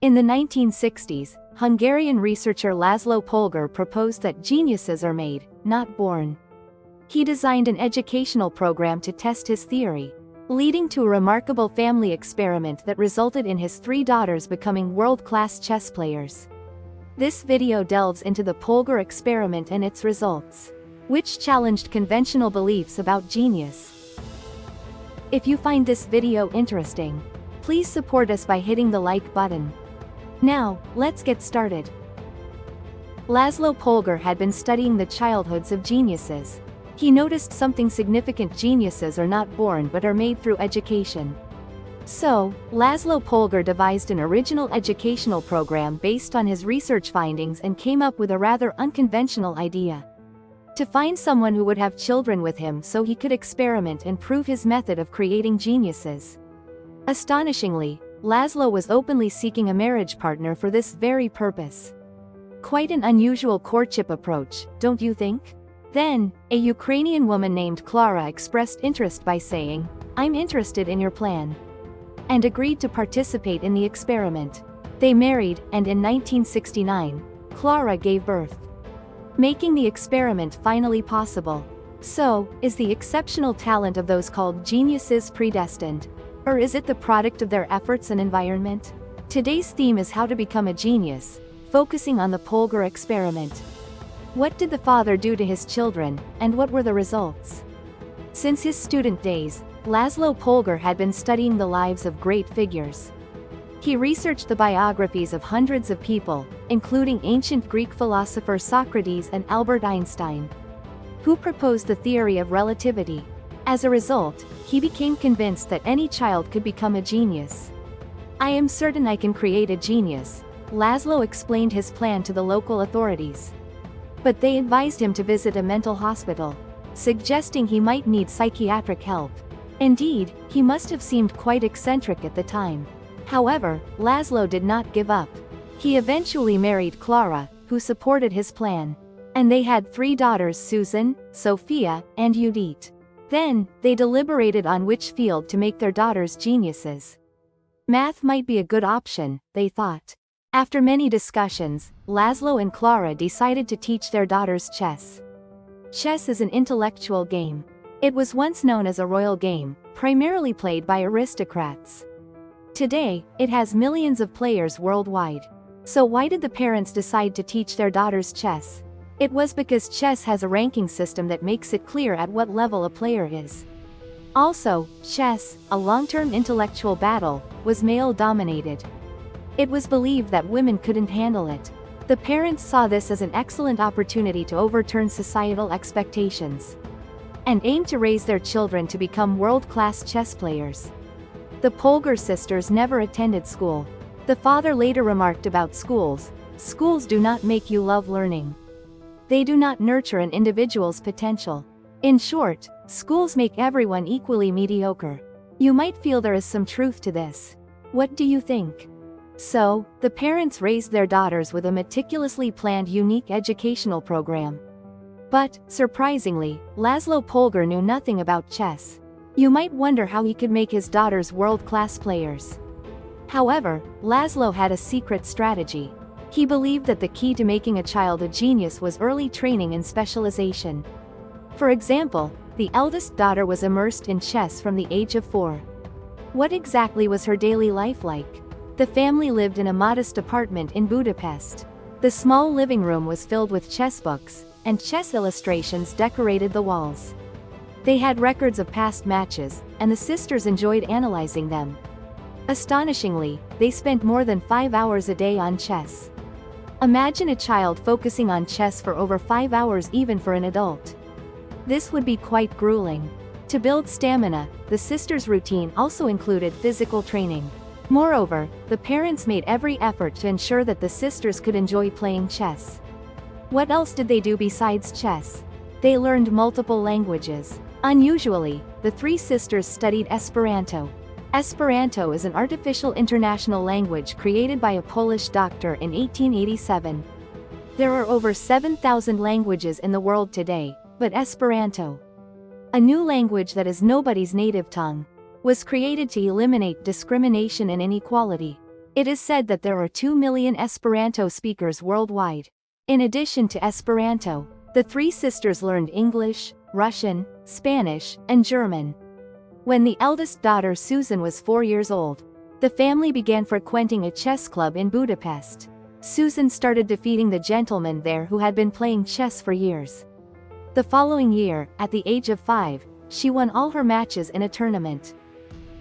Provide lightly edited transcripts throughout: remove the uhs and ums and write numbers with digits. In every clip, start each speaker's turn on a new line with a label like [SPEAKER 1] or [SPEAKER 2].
[SPEAKER 1] In the 1960s, Hungarian researcher Laszlo Polgár proposed that geniuses are made, not born. He designed an educational program to test his theory, leading to a remarkable family experiment that resulted in his 3 daughters becoming world-class chess players. This video delves into the Polgár experiment and its results, which challenged conventional beliefs about genius. If you find this video interesting, please support us by hitting the like button. Now, let's get started. Laszlo Polgár had been studying the childhoods of geniuses. He noticed something significant: geniuses are not born but are made through education. So, Laszlo Polgár devised an original educational program based on his research findings and came up with a rather unconventional idea: to find someone who would have children with him so he could experiment and prove his method of creating geniuses. Astonishingly, Laszlo was openly seeking a marriage partner for this very purpose. Quite an unusual courtship approach, don't you think? Then, a Ukrainian woman named Klara expressed interest by saying, "I'm interested in your plan," and agreed to participate in the experiment. They married, and in 1969, Klara gave birth, making the experiment finally possible. So, is the exceptional talent of those called geniuses predestined? Or is it the product of their efforts and environment? Today's theme is how to become a genius, focusing on the Polgár experiment. What did the father do to his children, and what were the results? Since his student days, Laszlo Polgár had been studying the lives of great figures. He researched the biographies of hundreds of people, including ancient Greek philosopher Socrates and Albert Einstein, who proposed the theory of relativity. As a result, he became convinced that any child could become a genius. "I am certain I can create a genius," Laszlo explained his plan to the local authorities. But they advised him to visit a mental hospital, suggesting he might need psychiatric help. Indeed, he must have seemed quite eccentric at the time. However, Laszlo did not give up. He eventually married Klara, who supported his plan. And they had 3 daughters: Susan, Sophia, and Judith. Then, they deliberated on which field to make their daughters geniuses. Math might be a good option, they thought. After many discussions, Laszlo and Klara decided to teach their daughters chess. Chess is an intellectual game. It was once known as a royal game, primarily played by aristocrats. Today, it has millions of players worldwide. So why did the parents decide to teach their daughters chess? It was because chess has a ranking system that makes it clear at what level a player is. Also, chess, a long-term intellectual battle, was male-dominated. It was believed that women couldn't handle it. The parents saw this as an excellent opportunity to overturn societal expectations, and aimed to raise their children to become world-class chess players. The Polgár sisters never attended school. The father later remarked about schools, "Schools do not make you love learning. They do not nurture an individual's potential. In short, schools make everyone equally mediocre." You might feel there is some truth to this. What do you think? So, the parents raised their daughters with a meticulously planned unique educational program. But, surprisingly, Laszlo Polgár knew nothing about chess. You might wonder how he could make his daughters world-class players. However, Laszlo had a secret strategy. He believed that the key to making a child a genius was early training and specialization. For example, the eldest daughter was immersed in chess from the age of 4. What exactly was her daily life like? The family lived in a modest apartment in Budapest. The small living room was filled with chess books, and chess illustrations decorated the walls. They had records of past matches, and the sisters enjoyed analyzing them. Astonishingly, they spent more than 5 hours a day on chess. Imagine a child focusing on chess for over 5 hours even for an adult. This would be quite grueling. To build stamina, the sisters' routine also included physical training. Moreover, the parents made every effort to ensure that the sisters could enjoy playing chess. What else did they do besides chess? They learned multiple languages. Unusually, the 3 sisters studied Esperanto. Esperanto is an artificial international language created by a Polish doctor in 1887. There are over 7,000 languages in the world today, but Esperanto, a new language that is nobody's native tongue, was created to eliminate discrimination and inequality. It is said that there are 2 million Esperanto speakers worldwide. In addition to Esperanto, the three sisters learned English, Russian, Spanish, and German. When the eldest daughter Susan was 4 years old, the family began frequenting a chess club in Budapest. Susan started defeating the gentleman there who had been playing chess for years. The following year, at the age of 5, she won all her matches in a tournament.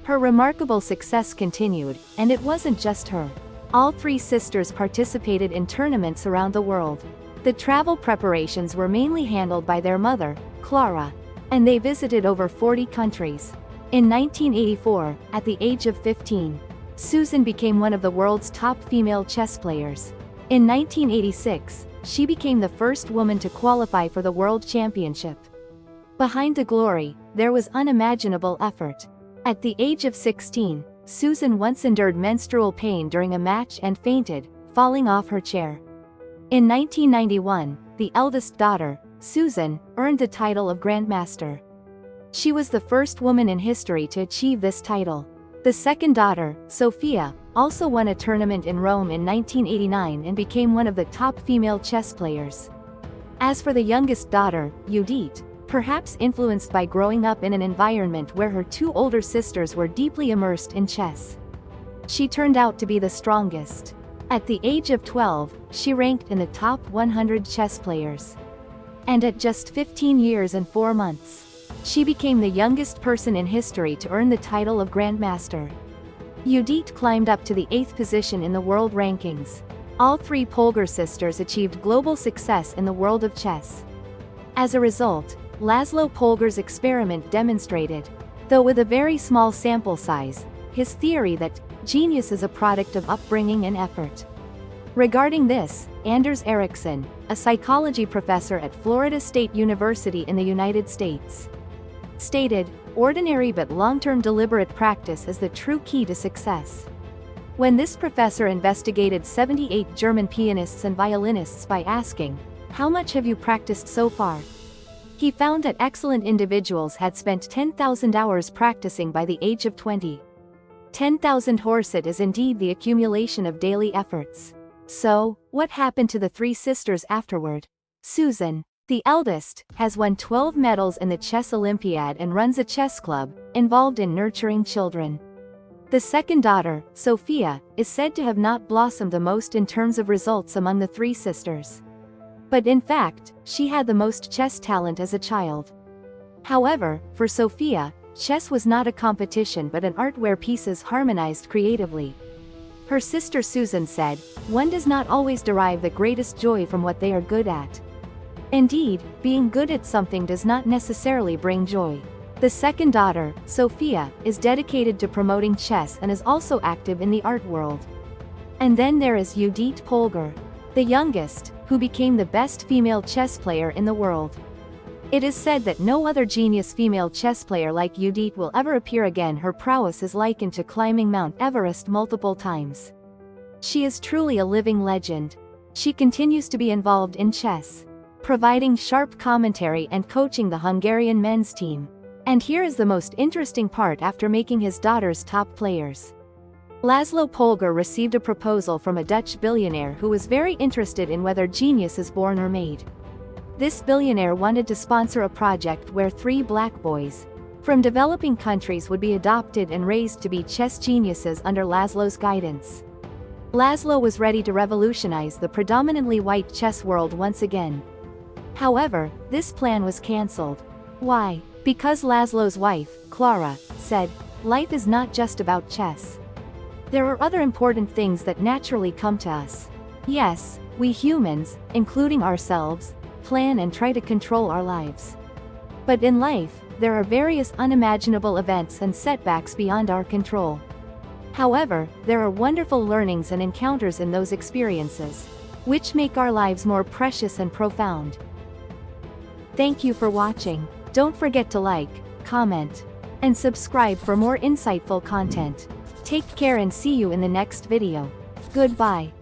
[SPEAKER 1] Her remarkable success continued, and it wasn't just her. All three sisters participated in tournaments around the world. The travel preparations were mainly handled by their mother, Clara, and they visited over 40 countries. In 1984, at the age of 15, Susan became one of the world's top female chess players. In 1986, she became the first woman to qualify for the World Championship. Behind the glory, there was unimaginable effort. At the age of 16, Susan once endured menstrual pain during a match and fainted, falling off her chair. In 1991, the eldest daughter, Susan, earned the title of Grandmaster. She was the first woman in history to achieve this title. The second daughter, Sophia, also won a tournament in Rome in 1989 and became one of the top female chess players. As for the youngest daughter, Judith, perhaps influenced by growing up in an environment where her two older sisters were deeply immersed in chess, she turned out to be the strongest. At the age of 12, she ranked in the top 100 chess players. And at just 15 years and 4 months, she became the youngest person in history to earn the title of Grandmaster. Judith climbed up to the 8th position in the world rankings. All three Polgár sisters achieved global success in the world of chess. As a result, Laszlo Polgár's experiment demonstrated, though with a very small sample size, his theory that genius is a product of upbringing and effort. Regarding this, Anders Ericsson, a psychology professor at Florida State University in the United States, stated, "Ordinary but long-term deliberate practice is the true key to success." When this professor investigated 78 German pianists and violinists by asking, "How much have you practiced so far?" he found that excellent individuals had spent 10,000 hours practicing by the age of 20. 10,000 horset is indeed the accumulation of daily efforts. So, what happened to the three sisters afterward? Susan, the eldest, has won 12 medals in the Chess Olympiad and runs a chess club, involved in nurturing children. The second daughter, Sophia, is said to have not blossomed the most in terms of results among the three sisters. But in fact, she had the most chess talent as a child. However, for Sophia, chess was not a competition but an art where pieces harmonized creatively. Her sister Susan said, "One does not always derive the greatest joy from what they are good at. Indeed, being good at something does not necessarily bring joy." The second daughter, Sophia, is dedicated to promoting chess and is also active in the art world. And then there is Judith Polgár, the youngest, who became the best female chess player in the world. It is said that no other genius female chess player like Judith will ever appear again. Her prowess is likened to climbing Mount Everest multiple times. She is truly a living legend. She continues to be involved in chess, providing sharp commentary and coaching the Hungarian men's team. And here is the most interesting part. After making his daughters top players, Laszlo Polgár received a proposal from a Dutch billionaire who was very interested in whether genius is born or made. This billionaire wanted to sponsor a project where 3 black boys from developing countries would be adopted and raised to be chess geniuses under Laszlo's guidance. Laszlo was ready to revolutionize the predominantly white chess world once again. However, this plan was cancelled. Why? Because Laszlo's wife, Clara, said, "Life is not just about chess. There are other important things that naturally come to us. Yes, we humans, including ourselves, plan and try to control our lives. But in life, there are various unimaginable events and setbacks beyond our control. However, there are wonderful learnings and encounters in those experiences, which make our lives more precious and profound." Thank you for watching. Don't forget to like, comment, and subscribe for more insightful content. Take care and see you in the next video. Goodbye.